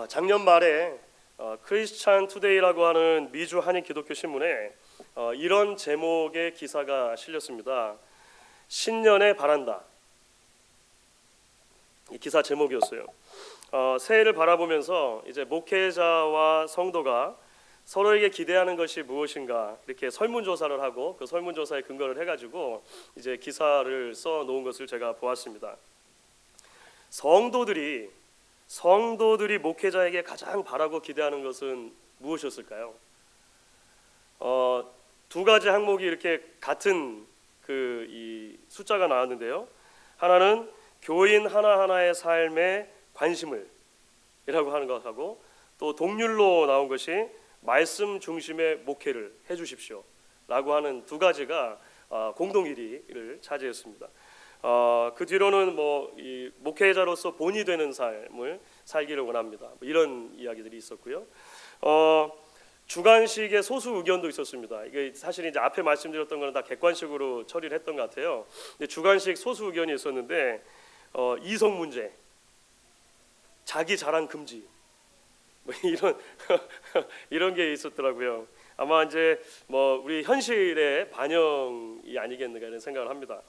작년 말에 크리스찬 투데이라고 하는 미주 한인 기독교 신문에 이런 제목의 기사가 실렸습니다. 신년에 바란다. 이 기사 제목이었어요. 새해를 바라보면서 이제 목회자와 성도가 서로에게 기대하는 것이 무엇인가 이렇게 설문조사를 하고 그 설문조사에 근거를 해가지고 이제 기사를 써 놓은 것을 제가 보았습니다. 성도들이 목회자에게 가장 바라고 기대하는 것은 무엇이었을까요? 두 가지 항목이 이렇게 같은 이 숫자가 나왔는데요. 하나는 교인 하나하나의 삶에 관심을 이라고 하는 것하고 또 동률로 나온 것이 말씀 중심의 목회를 해주십시오 라고 하는 두 가지가 공동 1위를 차지했습니다. 그 뒤로는 이 목회자로서 본이 되는 삶을 살기를 원합니다. 이런 이야기들이 있었고요. 주관식의 소수 의견도 있었습니다. 이게 사실 이제 앞에 말씀드렸던 거는 다 객관식으로 처리를 했던 것 같아요. 근데 주관식 소수 의견이 있었는데 이성 문제, 자기 자랑 금지, 이런 게 있었더라고요. 아마 이제 우리 현실의 반영이 아니겠는가 이런 생각을 합니다.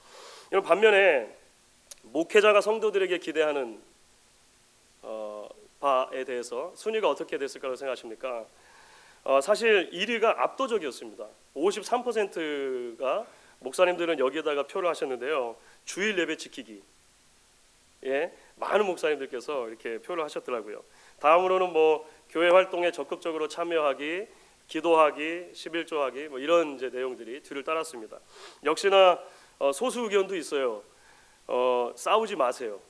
이런 반면에 목회자가 성도들에게 기대하는 바에 대해서 순위가 어떻게 됐을 거라고 생각하십니까? 사실 1위가 압도적이었습니다. 53%가 목사님들은 여기에다가 표를 하셨는데요. 주일 예배 지키기. 예, 많은 목사님들께서 이렇게 표를 하셨더라고요. 다음으로는 교회 활동에 적극적으로 참여하기, 기도하기, 11조하기 이런 이제 내용들이 뒤를 따랐습니다. 역시나 소수 의견도 있어요. 싸우지 마세요.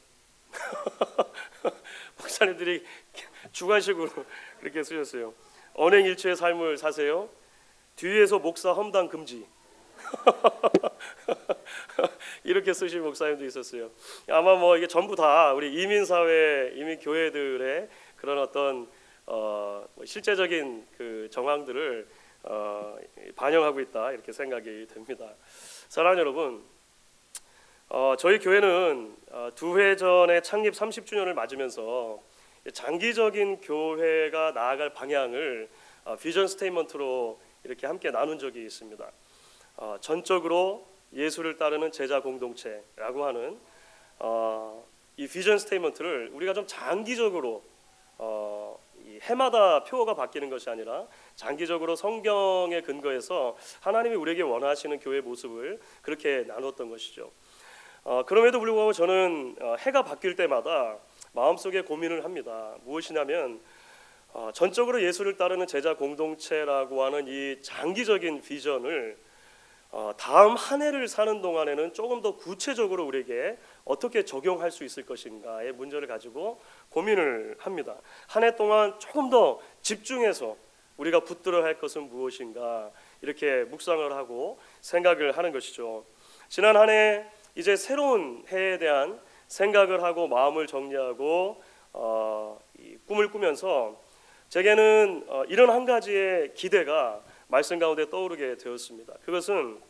목사님들이 주관식으로 이렇게 쓰셨어요. 언행일치의 삶을 사세요. 뒤에서 목사 험담 금지. 이렇게 쓰신 목사님도 있었어요. 아마 이게 전부 다 우리 이민사회, 이민교회들의 그런 어떤 실제적인 그 정황들을 반영하고 있다 이렇게 생각이 됩니다. 사랑하는 여러분, 저희 교회는 두 해 전에 창립 30주년을 맞으면서 장기적인 교회가 나아갈 방향을 비전 스테이트먼트로 이렇게 함께 나눈 적이 있습니다. 전적으로 예수를 따르는 제자 공동체라고 하는 이 비전 스테이트먼트를 우리가 좀 장기적으로 이 해마다 표어가 바뀌는 것이 아니라 장기적으로 성경에 근거해서 하나님이 우리에게 원하시는 교회 모습을 그렇게 나눴던 것이죠. 그럼에도 불구하고 저는 해가 바뀔 때마다 마음속에 고민을 합니다. 무엇이냐면 전적으로 예수를 따르는 제자 공동체라고 하는 이 장기적인 비전을 다음 한 해를 사는 동안에는 조금 더 구체적으로 우리에게 어떻게 적용할 수 있을 것인가의 문제를 가지고 고민을 합니다. 한 해 동안 조금 더 집중해서 우리가 붙들어야 할 것은 무엇인가 이렇게 묵상을 하고 생각을 하는 것이죠. 지난 한 해 이제 새로운 해에 대한 생각을 하고 마음을 정리하고 이 꿈을 꾸면서 제게는 이런 한 가지의 기대가 말씀 가운데 떠오르게 되었습니다. 그것은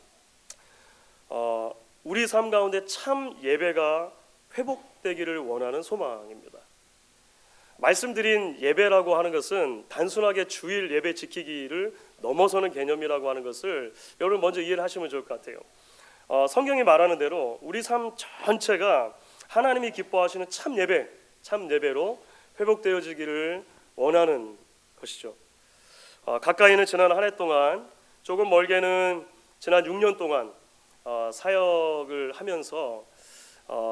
우리 삶 가운데 참 예배가 회복되기를 원하는 소망입니다. 말씀드린 예배라고 하는 것은 단순하게 주일 예배 지키기를 넘어서는 개념이라고 하는 것을 여러분 먼저 이해를 하시면 좋을 것 같아요. 성경이 말하는 대로 우리 삶 전체가 하나님이 기뻐하시는 참 예배로 회복되어지기를 원하는 것이죠. 가까이는 지난 한 해 동안, 조금 멀게는 지난 6년 동안 사역을 하면서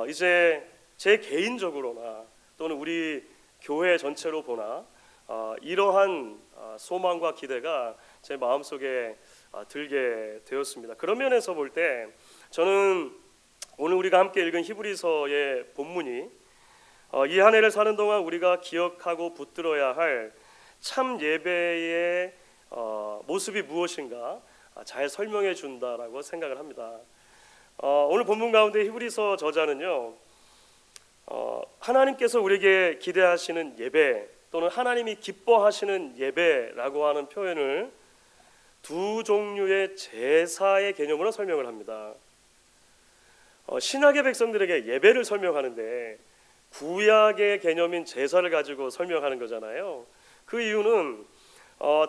이제 제 개인적으로나 또는 우리 교회 전체로 보나 이러한 소망과 기대가 제 마음속에 들게 되었습니다. 그런 면에서 볼 때 저는 오늘 우리가 함께 읽은 히브리서의 본문이 이 한 해를 사는 동안 우리가 기억하고 붙들어야 할 참 예배의 모습이 무엇인가 잘 설명해 준다라고 생각을 합니다. 오늘 본문 가운데 히브리서 저자는요, 하나님께서 우리에게 기대하시는 예배 또는 하나님이 기뻐하시는 예배라고 하는 표현을 두 종류의 제사의 개념으로 설명을 합니다. 신약의 백성들에게 예배를 설명하는데 구약의 개념인 제사를 가지고 설명하는 거잖아요. 그 이유는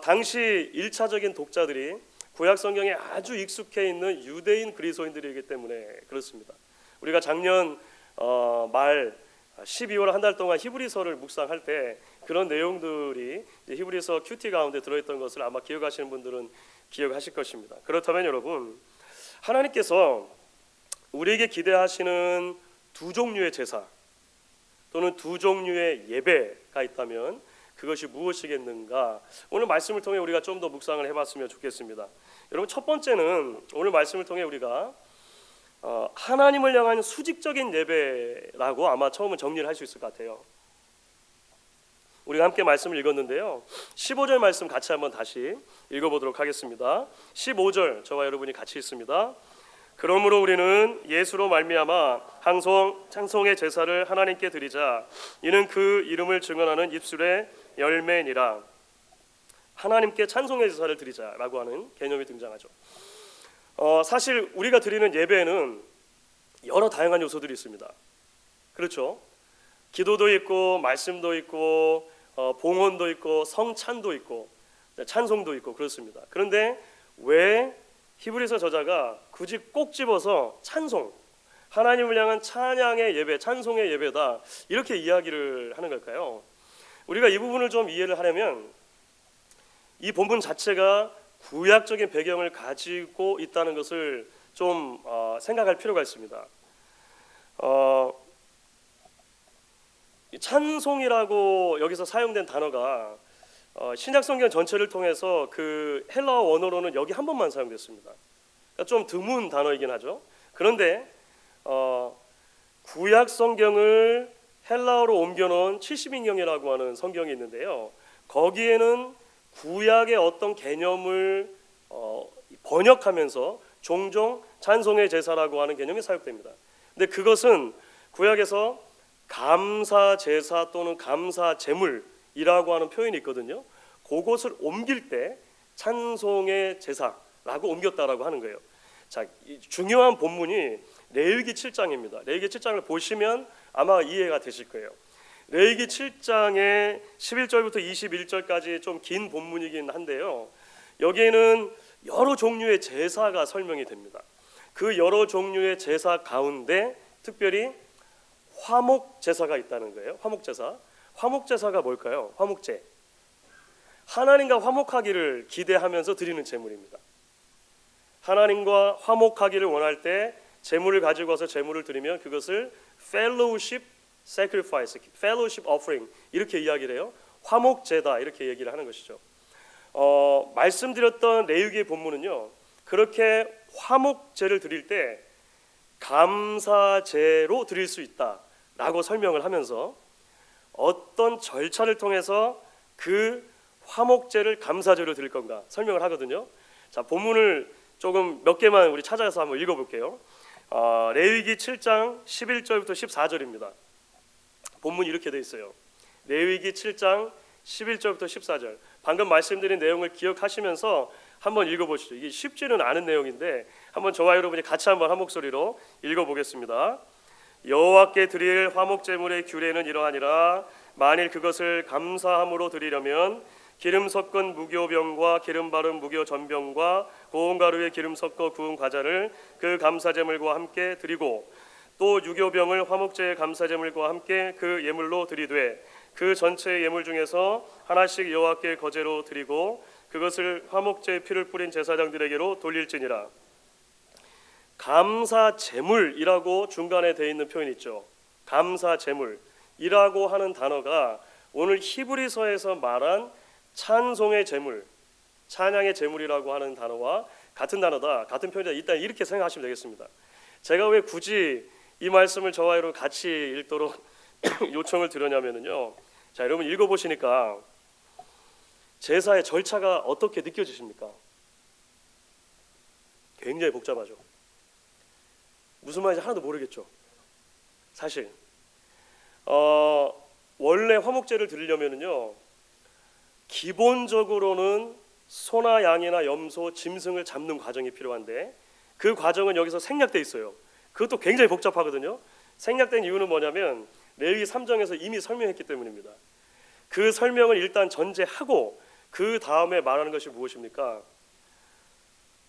당시 1차적인 독자들이 구약 성경에 아주 익숙해 있는 유대인 그리스도인들이기 때문에 그렇습니다. 우리가 작년 말 12월 한 달 동안 히브리서를 묵상할 때 그런 내용들이 히브리서 큐티 가운데 들어있던 것을 아마 기억하시는 분들은 기억하실 것입니다. 그렇다면 여러분, 하나님께서 우리에게 기대하시는 두 종류의 제사 또는 두 종류의 예배가 있다면 그것이 무엇이겠는가? 오늘 말씀을 통해 우리가 좀 더 묵상을 해봤으면 좋겠습니다. 여러분, 첫 번째는 오늘 말씀을 통해 우리가 하나님을 향한 수직적인 예배라고 아마 처음은 정리를 할 수 있을 것 같아요. 우리가 함께 말씀을 읽었는데요, 15절 말씀 같이 한번 다시 읽어보도록 하겠습니다. 15절 저와 여러분이 같이 읽습니다. 그러므로 우리는 예수로 말미암아 찬송의 제사를 하나님께 드리자. 이는 그 이름을 증언하는 입술의 열매니라. 하나님께 찬송의 제사를 드리자라고 하는 개념이 등장하죠. 사실 우리가 드리는 예배에는 여러 다양한 요소들이 있습니다. 그렇죠? 기도도 있고 말씀도 있고 봉헌도 있고 성찬도 있고 찬송도 있고 그렇습니다. 그런데 왜 히브리서 저자가 굳이 꼭 집어서 찬송, 하나님을 향한 찬양의 예배, 찬송의 예배다 이렇게 이야기를 하는 걸까요? 우리가 이 부분을 좀 이해를 하려면 이 본문 자체가 구약적인 배경을 가지고 있다는 것을 좀 생각할 필요가 있습니다. 찬송이라고 여기서 사용된 단어가 신약 성경 전체를 통해서 그 헬라어 원어로는 여기 한 번만 사용됐습니다. 그러니까 좀 드문 단어이긴 하죠. 그런데 구약 성경을 헬라어로 옮겨놓은 70인경이라고 하는 성경이 있는데요, 거기에는 구약의 어떤 개념을 번역하면서 종종 찬송의 제사라고 하는 개념이 사용됩니다. 근데 그것은 구약에서 감사 제사 또는 감사 제물이라고 하는 표현이 있거든요. 그것을 옮길 때 찬송의 제사라고 옮겼다라고 하는 거예요. 자, 중요한 본문이 레위기 7장입니다. 레위기 7장을 보시면 아마 이해가 되실 거예요. 레위기 7장의 11절부터 21절까지 좀 긴 본문이긴 한데요, 여기에는 여러 종류의 제사가 설명이 됩니다. 그 여러 종류의 제사 가운데 특별히 화목 제사가 있다는 거예요. 화목 제사. 화목 제사가 뭘까요? 화목제. 하나님과 화목하기를 기대하면서 드리는 제물입니다. 하나님과 화목하기를 원할 때 제물을 가지고 와서 제물을 드리면 그것을 fellowship sacrifice, fellowship offering 이렇게 이야기를 해요. 화목제다 이렇게 얘기를 하는 것이죠. 말씀드렸던 레위기의 본문은요, 그렇게 화목제를 드릴 때 감사제로 드릴 수 있다라고 설명을 하면서 어떤 절차를 통해서 그 화목제를 감사제로 드릴 건가 설명을 하거든요. 자, 본문을 조금 몇 개만 우리 찾아서 한번 읽어볼게요. 레위기 7장 11절부터 14절입니다. 본문이 이렇게 돼 있어요. 레위기 7장 11절부터 14절. 방금 말씀드린 내용을 기억하시면서 한번 읽어보시죠. 이게 쉽지는 않은 내용인데 한번 저와 여러분이 같이 한번 한 목소리로 읽어보겠습니다. 여호와께 드릴 화목제물의 규례는 이러하니라. 만일 그것을 감사함으로 드리려면 기름 섞은 무교병과 기름 바른 무교 전병과 고운 가루에 기름 섞어 구운 과자를 그 감사제물과 함께 드리고 또 유교병을 화목제의 감사제물과 함께 그 예물로 드리되 그 전체 예물 중에서 하나씩 여호와께 거제로 드리고 그것을 화목제의 피를 뿌린 제사장들에게로 돌릴지니라. 감사제물이라고 중간에 돼 있는 표현이 있죠. 감사제물이라고 하는 단어가 오늘 히브리서에서 말한 찬송의 제물, 찬양의 제물이라고 하는 단어와 같은 단어다, 같은 표현이다. 일단 이렇게 생각하시면 되겠습니다. 제가 왜 굳이 이 말씀을 저와 여러분 같이 읽도록 요청을 드렸냐면요, 자, 여러분 읽어보시니까 제사의 절차가 어떻게 느껴지십니까? 굉장히 복잡하죠. 무슨 말인지 하나도 모르겠죠. 사실 원래 화목제를 드리려면요, 기본적으로는 소나 양이나 염소, 짐승을 잡는 과정이 필요한데 그 과정은 여기서 생략돼 있어요. 그것도 굉장히 복잡하거든요. 생략된 이유는 뭐냐면 레위기 3장에서 이미 설명했기 때문입니다. 그 설명을 일단 전제하고 그 다음에 말하는 것이 무엇입니까?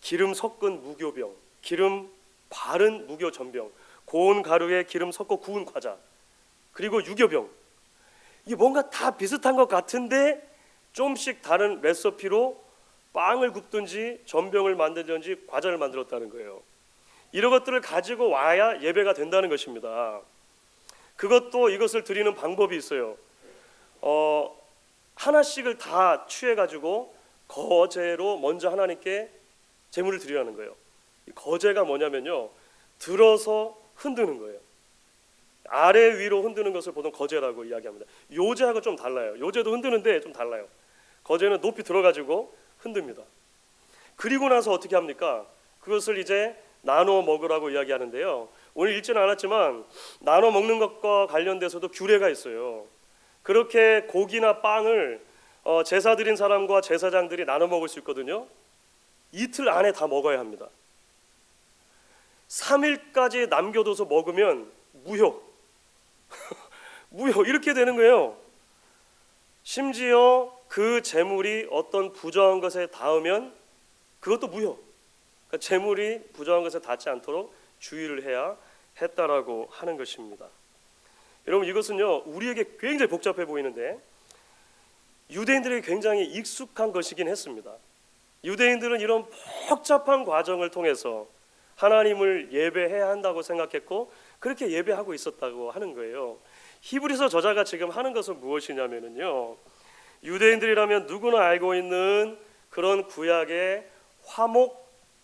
기름 섞은 무교병, 기름 바른 무교 전병, 고운 가루에 기름 섞어 구운 과자, 그리고 유교병. 이게 뭔가 다 비슷한 것 같은데 좀씩 다른 레시피로 빵을 굽든지 전병을 만들든지 과자를 만들었다는 거예요. 이런 것들을 가지고 와야 예배가 된다는 것입니다. 그것도 이것을 드리는 방법이 있어요. 하나씩을 다 취해가지고 거제로 먼저 하나님께 제물을 드리라는 거예요. 이 거제가 뭐냐면요, 들어서 흔드는 거예요. 아래 위로 흔드는 것을 보통 거제라고 이야기합니다. 요제하고 좀 달라요. 요제도 흔드는데 좀 달라요. 거제는 높이 들어가지고 흔듭니다. 그리고 나서 어떻게 합니까? 그것을 이제 나눠 먹으라고 이야기하는데요. 오늘 읽지는 않았지만 나눠 먹는 것과 관련돼서도 규례가 있어요. 그렇게 고기나 빵을 제사 드린 사람과 제사장들이 나눠 먹을 수 있거든요. 이틀 안에 다 먹어야 합니다. 3일까지 남겨둬서 먹으면 무효. 무효, 이렇게 되는 거예요. 심지어 그 재물이 어떤 부정한 것에 닿으면 그것도 무효. 그러니까 재물이 부정한 것에 닿지 않도록 주의를 해야 했다라고 하는 것입니다. 여러분, 이것은요 우리에게 굉장히 복잡해 보이는데 유대인들에게 굉장히 익숙한 것이긴 했습니다. 유대인들은 이런 복잡한 과정을 통해서 하나님을 예배해야 한다고 생각했고 그렇게 예배하고 있었다고 하는 거예요. 히브리서 저자가 지금 하는 것은 무엇이냐면요, 유대인들이라면 누구나 알고 있는 그런 구약의 화목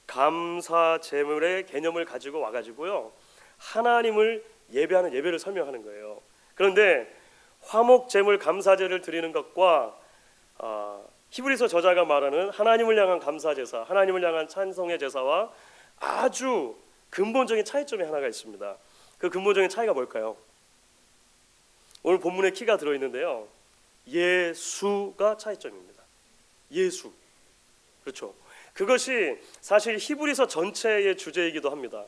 감사 제물의 개념을 가지고 와가지고요 하나님을 예배하는 예배를 설명하는 거예요. 그런데 화목 제물 감사제를 드리는 것과 히브리서 저자가 말하는 하나님을 향한 감사 제사, 하나님을 향한 찬송의 제사와 아주 근본적인 차이점이 하나가 있습니다. 그 근본적인 차이가 뭘까요? 오늘 본문에 키가 들어있는데요, 예수가 차이점입니다. 예수. 그렇죠. 그것이 사실 히브리서 전체의 주제이기도 합니다.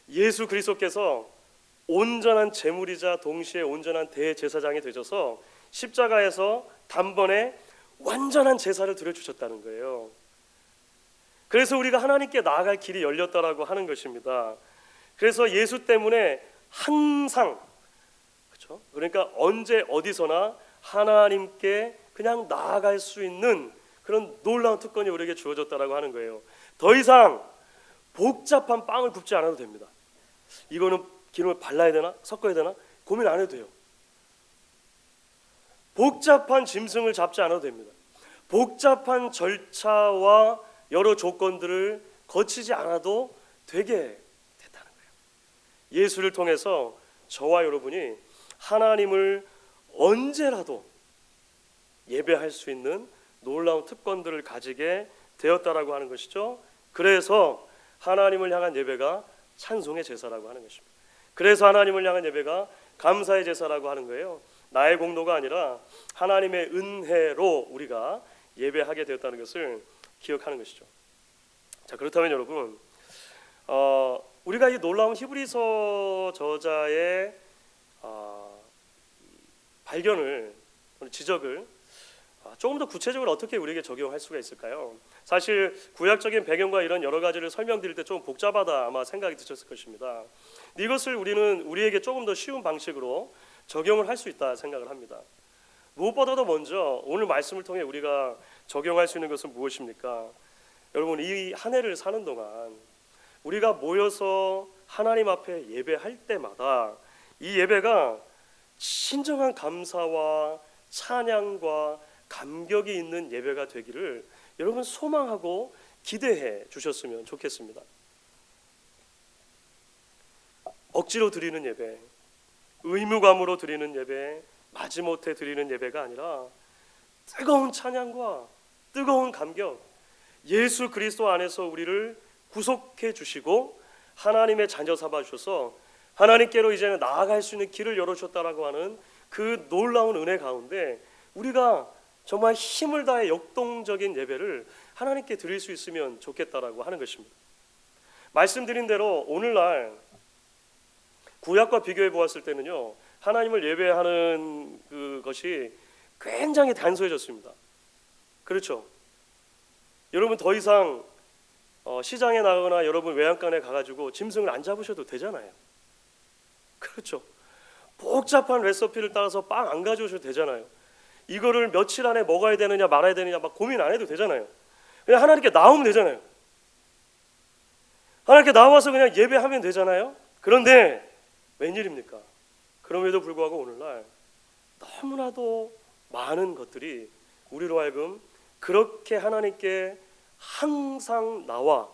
예수 그리스도께서 온전한 제물이자 동시에 온전한 대제사장이 되셔서 십자가에서 단번에 완전한 제사를 드려주셨다는 거예요. 그래서 우리가 하나님께 나아갈 길이 열렸다라고 하는 것입니다. 그래서 예수 때문에 항상, 그렇죠? 그러니까 언제 어디서나 하나님께 그냥 나아갈 수 있는 그런 놀라운 특권이 우리에게 주어졌다라고 하는 거예요. 더 이상 복잡한 빵을 굽지 않아도 됩니다. 이거는 기름을 발라야 되나 섞어야 되나 고민 안 해도 돼요. 복잡한 짐승을 잡지 않아도 됩니다. 복잡한 절차와 여러 조건들을 거치지 않아도 되게 됐다는 거예요. 예수를 통해서 저와 여러분이 하나님을 언제라도 예배할 수 있는 놀라운 특권들을 가지게 되었다라고 하는 것이죠. 그래서 하나님을 향한 예배가 찬송의 제사라고 하는 것입니다. 그래서 하나님을 향한 예배가 감사의 제사라고 하는 거예요. 나의 공로가 아니라 하나님의 은혜로 우리가 예배하게 되었다는 것을 기억하는 것이죠. 자, 그렇다면 여러분, 우리가 이 놀라운 히브리서 저자의 발견을, 지적을 조금 더 구체적으로 어떻게 우리에게 적용할 수가 있을까요? 사실 구약적인 배경과 이런 여러 가지를 설명드릴 때 좀 복잡하다 아마 생각이 드셨을 것입니다. 이것을 우리는 우리에게 조금 더 쉬운 방식으로 적용을 할 수 있다 생각을 합니다. 무엇보다도 먼저 오늘 말씀을 통해 우리가 적용할 수 있는 것은 무엇입니까? 여러분, 이 한 해를 사는 동안 우리가 모여서 하나님 앞에 예배할 때마다 이 예배가 진정한 감사와 찬양과 감격이 있는 예배가 되기를 여러분 소망하고 기대해 주셨으면 좋겠습니다. 억지로 드리는 예배, 의무감으로 드리는 예배, 마지못해 드리는 예배가 아니라 뜨거운 찬양과 뜨거운 감격, 예수 그리스도 안에서 우리를 구속해 주시고 하나님의 자녀 삼아 주셔서 하나님께로 이제는 나아갈 수 있는 길을 열어주셨다라고 하는 그 놀라운 은혜 가운데 우리가 정말 힘을 다해 역동적인 예배를 하나님께 드릴 수 있으면 좋겠다라고 하는 것입니다. 말씀드린 대로 오늘날 구약과 비교해 보았을 때는요, 하나님을 예배하는 그것이 굉장히 단소해졌습니다. 그렇죠? 여러분 더 이상 시장에 나가거나 여러분 외양간에 가가지고 짐승을 안 잡으셔도 되잖아요. 그렇죠? 복잡한 레시피를 따라서 빵 안 가져오셔도 되잖아요. 이거를 며칠 안에 먹어야 되느냐 말아야 되느냐 막 고민 안 해도 되잖아요. 그냥 하나님께 나오면 되잖아요. 하나님께 나와서 그냥 예배하면 되잖아요. 그런데 웬일입니까? 그럼에도 불구하고 오늘날 너무나도 많은 것들이 우리로 하여금 그렇게 하나님께 항상 나와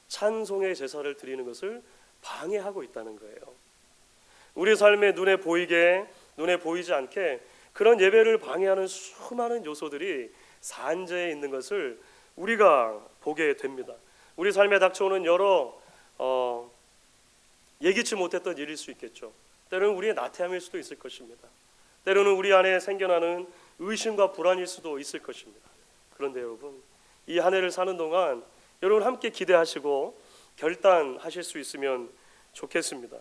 찬송의 제사를 드리는 것을 방해하고 있다는 거예요. 우리 삶에 눈에 보이게 눈에 보이지 않게 그런 예배를 방해하는 수많은 요소들이 산재에 있는 것을 우리가 보게 됩니다. 우리 삶에 닥쳐오는 여러 예기치 못했던 일일 수 있겠죠. 때로는 우리의 나태함일 수도 있을 것입니다. 때로는 우리 안에 생겨나는 의심과 불안일 수도 있을 것입니다. 그런데 여러분, 이 한 해를 사는 동안 여러분 함께 기대하시고 결단하실 수 있으면 좋겠습니다.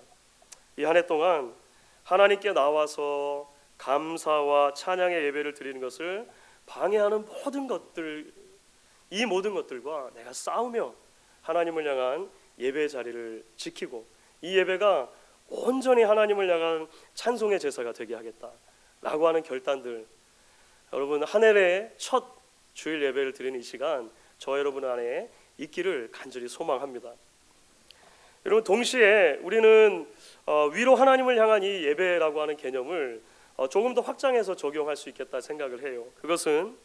이 한 해 동안 하나님께 나와서 감사와 찬양의 예배를 드리는 것을 방해하는 모든 것들, 이 모든 것들과 내가 싸우며 하나님을 향한 예배의 자리를 지키고 이 예배가 온전히 하나님을 향한 찬송의 제사가 되게 하겠다라고 하는 결단들, 여러분 한 해의 첫 주일 예배를 드리는 이 시간 저 여러분 안에 있기를 간절히 소망합니다. 여러분 동시에 우리는 위로 하나님을 향한 이 예배라고 하는 개념을 조금 더 확장해서 적용할 수 있겠다 생각을 해요. 그것은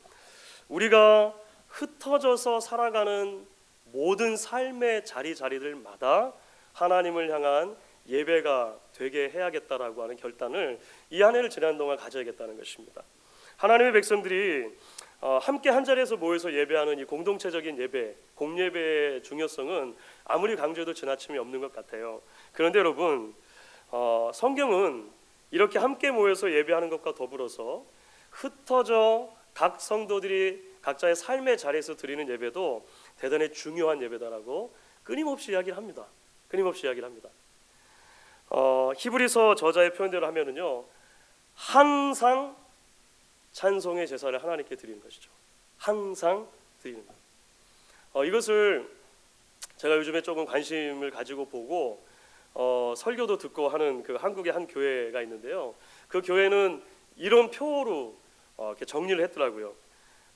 우리가 흩어져서 살아가는 모든 삶의 자리들마다 하나님을 향한 예배가 되게 해야겠다라고 하는 결단을 이 한 해를 지나는 동안 가져야겠다는 것입니다. 하나님의 백성들이 함께 한 자리에서 모여서 예배하는 이 공동체적인 예배, 공예배의 중요성은 아무리 강조해도 지나침이 없는 것 같아요. 그런데 여러분, 성경은 이렇게 함께 모여서 예배하는 것과 더불어서 흩어져 각 성도들이 각자의 삶의 자리에서 드리는 예배도 대단히 중요한 예배다라고 끊임없이 이야기를 합니다. 히브리서 저자의 표현대로 하면은요, 항상 찬송의 제사를 하나님께 드리는 것이죠. 항상 드리는 것. 이것을 제가 요즘에 조금 관심을 가지고 보고 설교도 듣고 하는 그 한국의 한 교회가 있는데요. 그 교회는 이런 표로 이렇게 정리를 했더라고요.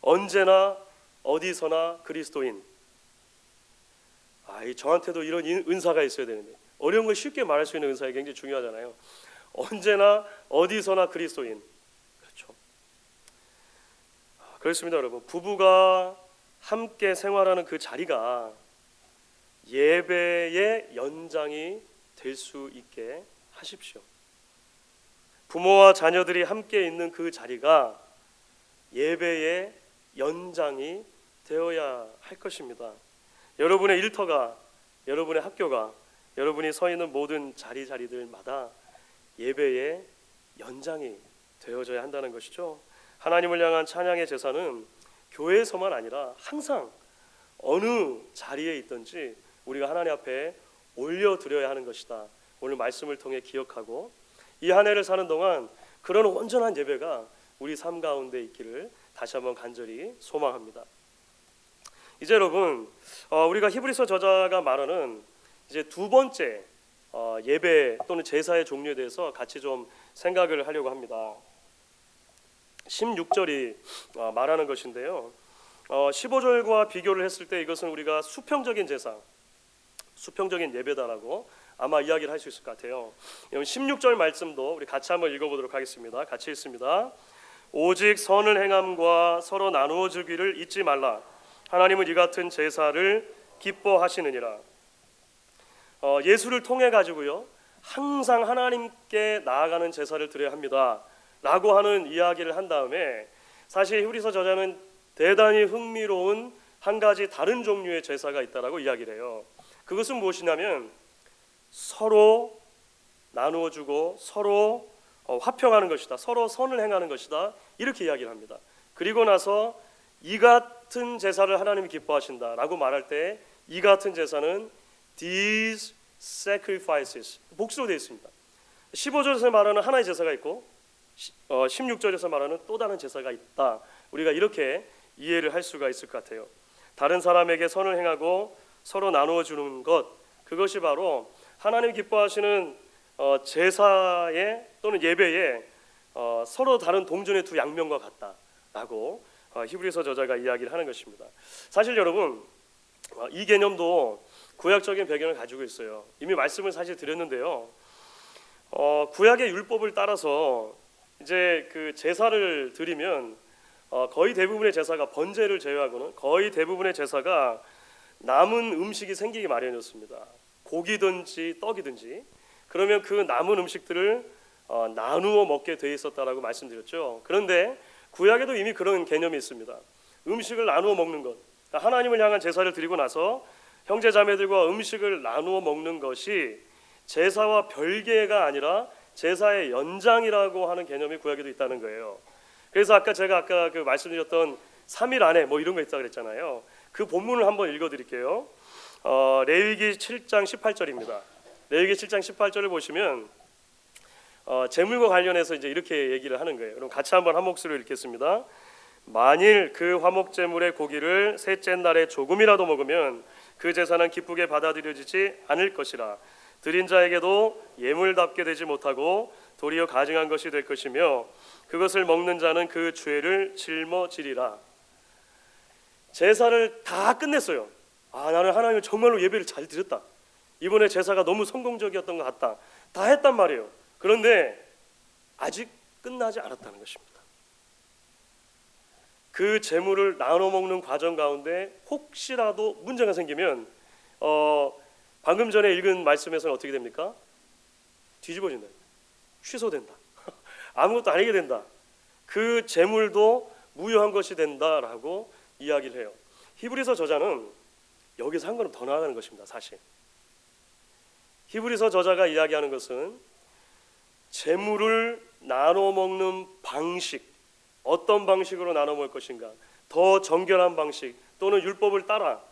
언제나 어디서나 그리스도인. 저한테도 이런 은사가 있어야 되는데 어려운 걸 쉽게 말할 수 있는 은사가 굉장히 중요하잖아요. 언제나 어디서나 그리스도인. 그렇죠. 그렇습니다, 여러분. 부부가 함께 생활하는 그 자리가 예배의 연장이 될 수 있게 하십시오. 부모와 자녀들이 함께 있는 그 자리가 예배의 연장이 되어야 할 것입니다. 여러분의 일터가, 여러분의 학교가, 여러분이 서 있는 모든 자리들마다 예배의 연장이 되어져야 한다는 것이죠. 하나님을 향한 찬양의 제사는 교회에서만 아니라 항상 어느 자리에 있든지 우리가 하나님 앞에 올려드려야 하는 것이다. 오늘 말씀을 통해 기억하고 이 한 해를 사는 동안 그런 온전한 예배가 우리 삶 가운데 있기를 다시 한번 간절히 소망합니다. 이제 여러분, 우리가 히브리서 저자가 말하는 이제 두 번째 예배 또는 제사의 종류에 대해서 같이 좀 생각을 하려고 합니다. 16절이 말하는 것인데요. 15절과 비교를 했을 때 이것은 우리가 수평적인 제사, 수평적인 예배다라고 아마 이야기를 할 수 있을 것 같아요. 16절 말씀도 우리 같이 한번 읽어보도록 하겠습니다. 같이 읽습니다. 오직 선을 행함과 서로 나누어 주기를 잊지 말라. 하나님은 이 같은 제사를 기뻐하시느니라. 예수를 통해 가지고요, 항상 하나님께 나아가는 제사를 드려야 합니다 라고 하는 이야기를 한 다음에 사실 히브리서 저자는 대단히 흥미로운 한 가지 다른 종류의 제사가 있다라고 이야기를 해요. 그것은 무엇이냐면 서로 나누어 주고 서로 화평하는 것이다, 서로 선을 행하는 것이다, 이렇게 이야기를 합니다. 그리고 나서 이 같은 제사를 하나님이 기뻐하신다라고 말할 때 이 같은 제사는 these sacrifices, 복수로 되어 있습니다. 15절에서 말하는 하나의 제사가 있고 16절에서 말하는 또 다른 제사가 있다. 우리가 이렇게 이해를 할 수가 있을 것 같아요. 다른 사람에게 선을 행하고 서로 나누어 주는 것, 그것이 바로 하나님 기뻐하시는 제사에 또는 예배에 서로 다른 동전의 두 양면과 같다라고 히브리서 저자가 이야기를 하는 것입니다. 사실 여러분, 이 개념도 구약적인 배경을 가지고 있어요. 이미 말씀을 사실 드렸는데요. 구약의 율법을 따라서 이제 그 제사를 드리면 거의 대부분의 제사가, 번제를 제외하고는 거의 대부분의 제사가 남은 음식이 생기기 마련이었습니다. 고기든지 떡이든지. 그러면 그 남은 음식들을 나누어 먹게 돼 있었다라고 말씀드렸죠. 그런데 구약에도 이미 그런 개념이 있습니다. 음식을 나누어 먹는 것, 하나님을 향한 제사를 드리고 나서 형제 자매들과 음식을 나누어 먹는 것이 제사와 별개가 아니라 제사의 연장이라고 하는 개념이 구약에도 있다는 거예요. 그래서 제가 아까 그 말씀드렸던 3일 안에 뭐 이런 거 있다고 그랬잖아요. 그 본문을 한번 읽어드릴게요. 레위기 7장 18절입니다. 레위기 7장 18절을 보시면 제물과 관련해서 이제 이렇게 얘기를 하는 거예요. 그럼 같이 한번 한 목소리로 읽겠습니다. 만일 그 화목 제물의 고기를 셋째 날에 조금이라도 먹으면 그 제사는 기쁘게 받아들여지지 않을 것이라. 드린 자에게도 예물답게 되지 못하고 도리어 가증한 것이 될 것이며 그것을 먹는 자는 그 죄를 짊어지리라. 제사를 다 끝냈어요. 나는 하나님을 정말로 예배를 잘 드렸다. 이번에 제사가 너무 성공적이었던 것 같다. 다 했단 말이에요. 그런데 아직 끝나지 않았다는 것입니다. 그 제물을 나눠 먹는 과정 가운데 혹시라도 문제가 생기면 방금 전에 읽은 말씀에서는 어떻게 됩니까? 뒤집어진다. 취소된다. 아무것도 아니게 된다. 그 제물도 무효한 것이 된다라고 이야기를 해요. 히브리서 저자는 여기서 한 걸음 더 나아가는 것입니다. 사실 히브리서 저자가 이야기하는 것은 제물을 나눠 먹는 방식, 어떤 방식으로 나눠 먹을 것인가, 더 정결한 방식 또는 율법을 따라,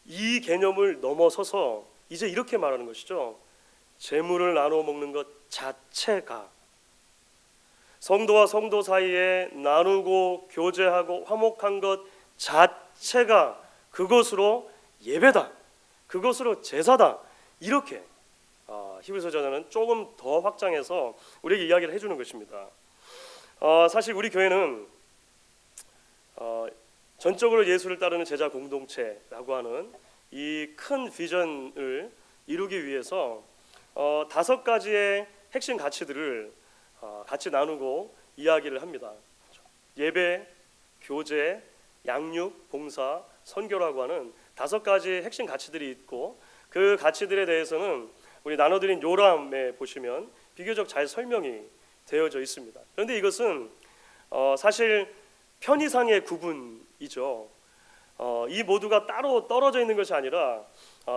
이 개념을 넘어서서 이제 이렇게 말하는 것이죠. 제물을 나눠 먹는 것 자체가, 성도와 성도 사이에 나누고 교제하고 화목한 것 자체가 그것으로 예배다, 그것으로 제사다, 이렇게 히브리서 저자는 조금 더 확장해서 우리에게 이야기를 해주는 것입니다. 사실 우리 교회는 전적으로 예수를 따르는 제자 공동체라고 하는 이 큰 비전을 이루기 위해서 5가지의 핵심 가치들을 같이 나누고 이야기를 합니다. 예배, 교제, 양육, 봉사, 선교라고 하는 5가지 핵심 가치들이 있고, 그 가치들에 대해서는 우리 나눠드린 요람에 보시면 비교적 잘 설명이 되어져 있습니다. 그런데 이것은 사실 편의상의 구분이죠. 이 모두가 따로 떨어져 있는 것이 아니라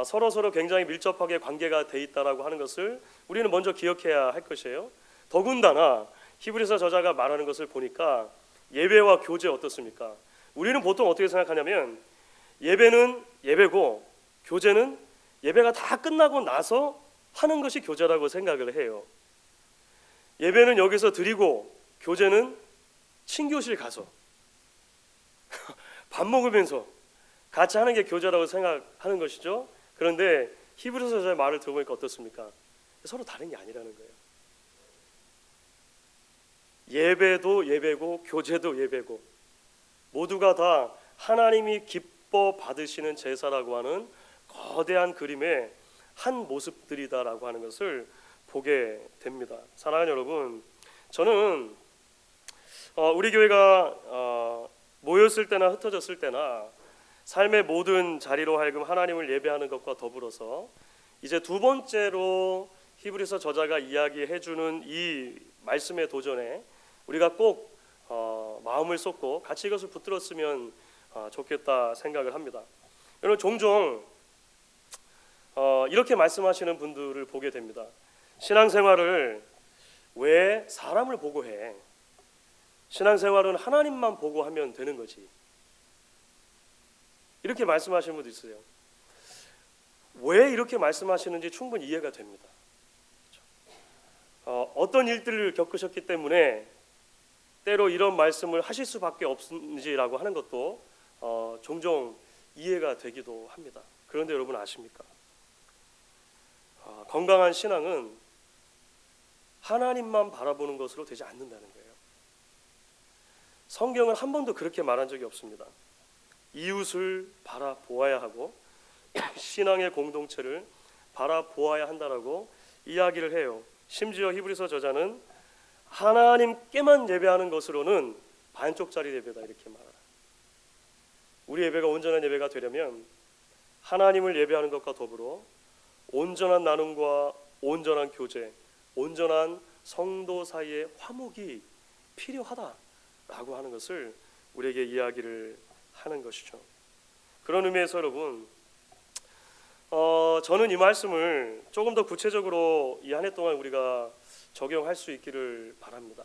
서로 굉장히 밀접하게 관계가 돼 있다라고 하는 것을 우리는 먼저 기억해야 할 것이에요. 더군다나 히브리서 저자가 말하는 것을 보니까 예배와 교제 어떻습니까? 우리는 보통 어떻게 생각하냐면 예배는 예배고 교제는 예배가 다 끝나고 나서 하는 것이 교제라고 생각을 해요. 예배는 여기서 드리고 교제는 친교실 가서 밥 먹으면서 같이 하는 게 교제라고 생각하는 것이죠. 그런데 히브리서 저자의 말을 들어보니까 어떻습니까? 서로 다른 게 아니라는 거예요. 예배도 예배고 교제도 예배고 모두가 다 하나님이 기뻐 받으시는 제사라고 하는 거대한 그림의 한 모습들이다라고 하는 것을 보게 됩니다. 사랑하는 여러분, 저는 우리 교회가 모였을 때나 흩어졌을 때나 삶의 모든 자리로 하여금 하나님을 예배하는 것과 더불어서 이제 두 번째로 히브리서 저자가 이야기해주는 이 말씀의 도전에 우리가 꼭 마음을 쏟고 같이 이것을 붙들었으면 좋겠다 생각을 합니다. 여러분, 종종 이렇게 말씀하시는 분들을 보게 됩니다. 신앙생활을 왜 사람을 보고 해? 신앙생활은 하나님만 보고 하면 되는 거지. 이렇게 말씀하시는 분도 있어요. 왜 이렇게 말씀하시는지 충분히 이해가 됩니다. 어떤 일들을 겪으셨기 때문에 때로 이런 말씀을 하실 수밖에 없는지라고 하는 것도 종종 이해가 되기도 합니다. 그런데 여러분 아십니까? 건강한 신앙은 하나님만 바라보는 것으로 되지 않는다는 거예요. 성경은 한 번도 그렇게 말한 적이 없습니다. 이웃을 바라보아야 하고 신앙의 공동체를 바라보아야 한다라고 이야기를 해요. 심지어 히브리서 저자는 하나님께만 예배하는 것으로는 반쪽짜리 예배다 이렇게 말하라. 우리 예배가 온전한 예배가 되려면 하나님을 예배하는 것과 더불어 온전한 나눔과 온전한 교제, 온전한 성도 사이의 화목이 필요하다라고 하는 것을 우리에게 이야기를 하는 것이죠. 그런 의미에서 여러분, 저는 이 말씀을 조금 더 구체적으로 이 한 해 동안 우리가 적용할 수 있기를 바랍니다.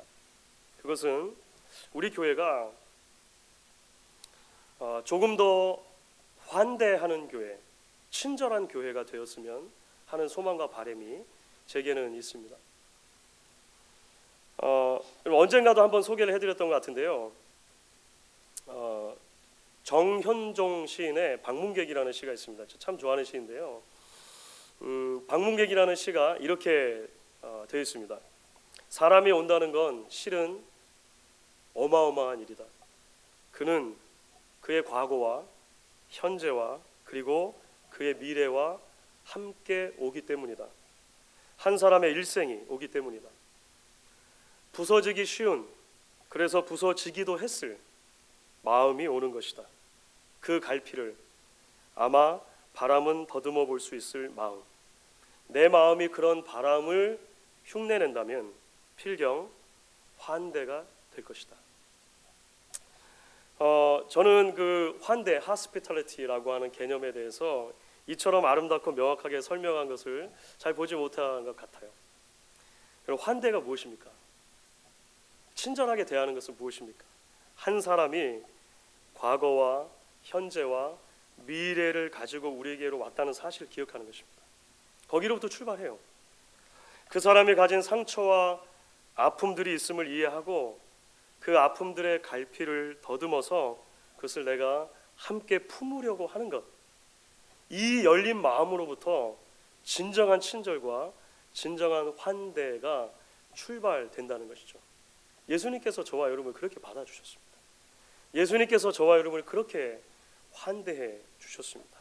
그것은 우리 교회가 조금 더 환대하는 교회, 친절한 교회가 되었으면 하는 소망과 바람이 제게는 있습니다. 언젠가도 한번 소개를 해드렸던 것 같은데요. 정현종 시인의 방문객이라는 시가 있습니다. 저 참 좋아하는 시인데요. 방문객이라는 시가 이렇게 되어 있습니다. 사람이 온다는 건 실은 어마어마한 일이다. 그는 그의 과거와 현재와 그리고 그의 미래와 함께 오기 때문이다. 한 사람의 일생이 오기 때문이다. 부서지기 쉬운, 그래서 부서지기도 했을 마음이 오는 것이다. 그 갈피를 아마 바람은 더듬어 볼 수 있을 마음. 내 마음이 그런 바람을 흉내낸다면 필경 환대가 될 것이다. 저는 그 환대, hospitality라고 하는 개념에 대해서 이처럼 아름답고 명확하게 설명한 것을 잘 보지 못한 것 같아요. 그럼 환대가 무엇입니까? 친절하게 대하는 것은 무엇입니까? 한 사람이 과거와 현재와 미래를 가지고 우리에게로 왔다는 사실을 기억하는 것입니다. 거기로부터 출발해요. 그 사람이 가진 상처와 아픔들이 있음을 이해하고 그 아픔들의 갈피를 더듬어서 그것을 내가 함께 품으려고 하는 것, 이 열린 마음으로부터 진정한 친절과 진정한 환대가 출발된다는 것이죠. 예수님께서 저와 여러분을 그렇게 받아주셨습니다. 예수님께서 저와 여러분을 그렇게 환대해 주셨습니다.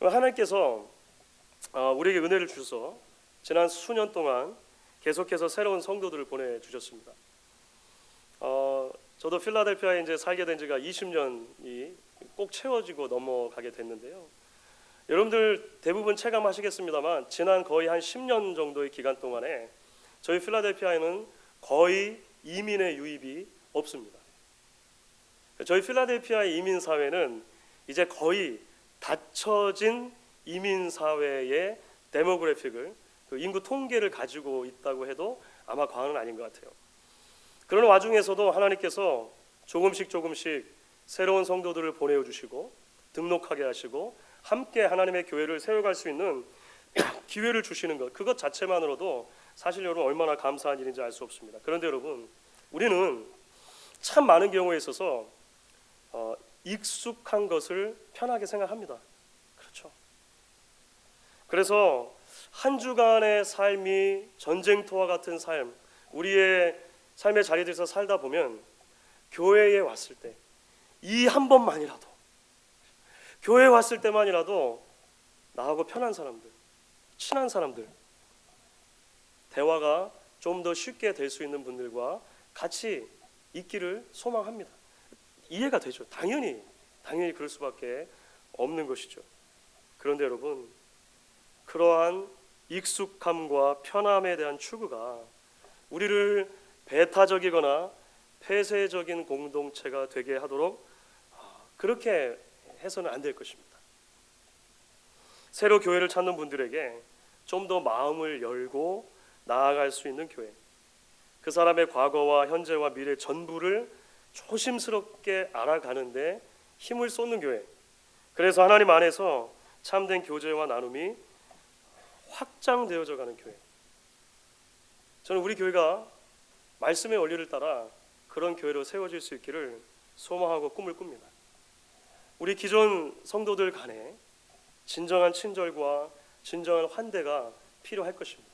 하나님께서 우리에게 은혜를 주셔서 지난 수년 동안 계속해서 새로운 성도들을 보내주셨습니다. 저도 필라델피아에 이제 살게 된 지가 20년이 꼭 채워지고 넘어가게 됐는데요. 여러분들 대부분 체감하시겠습니다만 지난 거의 한 10년 정도의 기간 동안에 저희 필라델피아에는 거의 이민의 유입이 없습니다. 저희 필라델피아의 이민 사회는 이제 거의 닫혀진 이민 사회의 데모그래픽을, 그 인구 통계를 가지고 있다고 해도 아마 과언은 아닌 것 같아요. 그런 와중에서도 하나님께서 조금씩 새로운 성도들을 보내주시고 등록하게 하시고 함께 하나님의 교회를 세워갈 수 있는 기회를 주시는 것, 그것 자체만으로도 사실 여러분 얼마나 감사한 일인지 알 수 없습니다. 그런데 여러분, 우리는 참 많은 경우에 있어서 익숙한 것을 편하게 생각합니다. 그렇죠. 그래서 한 주간의 삶이 전쟁터와 같은 삶, 우리의 삶의 자리들에서 살다 보면 교회에 왔을 때 이 한 번만이라도, 교회에 왔을 때만이라도 나하고 편한 사람들, 친한 사람들, 대화가 좀 더 쉽게 될 수 있는 분들과 같이 있기를 소망합니다. 이해가 되죠. 당연히 그럴 수밖에 없는 것이죠. 그런데 여러분, 그러한 익숙함과 편함에 대한 추구가 우리를 배타적이거나 폐쇄적인 공동체가 되게 하도록 그렇게 해서는 안 될 것입니다. 새로 교회를 찾는 분들에게 좀 더 마음을 열고 나아갈 수 있는 교회, 그 사람의 과거와 현재와 미래 전부를 조심스럽게 알아가는데 힘을 쏟는 교회, 그래서 하나님 안에서 참된 교제와 나눔이 확장되어져 가는 교회, 저는 우리 교회가 말씀의 원리를 따라 그런 교회로 세워질 수 있기를 소망하고 꿈을 꿉니다. 우리 기존 성도들 간에 진정한 친절과 진정한 환대가 필요할 것입니다.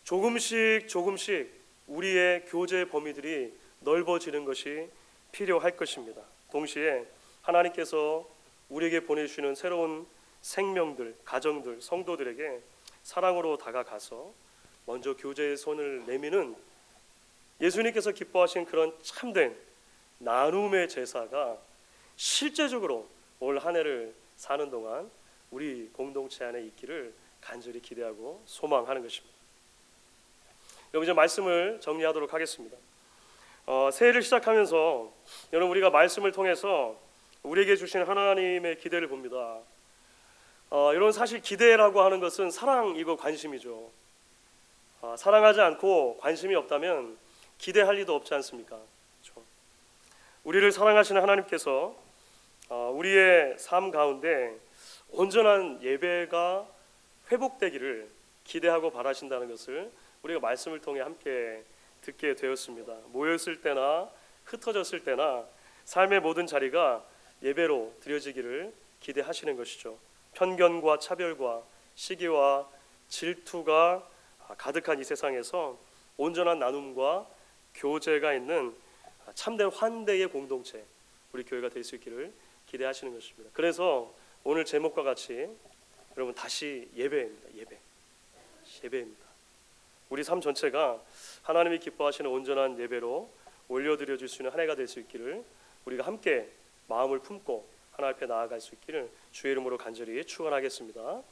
조금씩 우리의 교제 범위들이 넓어지는 것이 필요할 것입니다. 동시에 하나님께서 우리에게 보내주시는 새로운 생명들, 가정들, 성도들에게 사랑으로 다가가서 먼저 교제의 손을 내미는 예수님께서 기뻐하신 그런 참된 나눔의 제사가 실제적으로 올 한 해를 사는 동안 우리 공동체 안에 있기를 간절히 기대하고 소망하는 것입니다. 여러분, 이제 말씀을 정리하도록 하겠습니다. 새해를 시작하면서 여러분, 우리가 말씀을 통해서 우리에게 주신 하나님의 기대를 봅니다. 여러분, 사실 기대라고 하는 것은 사랑이고 관심이죠. 사랑하지 않고 관심이 없다면 기대할 리도 없지 않습니까? 그렇죠? 우리를 사랑하시는 하나님께서 우리의 삶 가운데 온전한 예배가 회복되기를 기대하고 바라신다는 것을 우리가 말씀을 통해 함께 듣게 되었습니다. 모였을 때나 흩어졌을 때나 삶의 모든 자리가 예배로 드려지기를 기대하시는 것이죠. 편견과 차별과 시기와 질투가 가득한 이 세상에서 온전한 나눔과 교제가 있는 참된 환대의 공동체, 우리 교회가 될 수 있기를 기대하시는 것입니다. 그래서 오늘 제목과 같이 여러분, 다시 예배입니다. 예배입니다. 우리 삶 전체가 하나님이 기뻐하시는 온전한 예배로 올려드려질 수 있는 한 해가 될 수 있기를 우리가 함께 마음을 품고 하나님 앞에 나아갈 수 있기를 주의 이름으로 간절히 축원하겠습니다.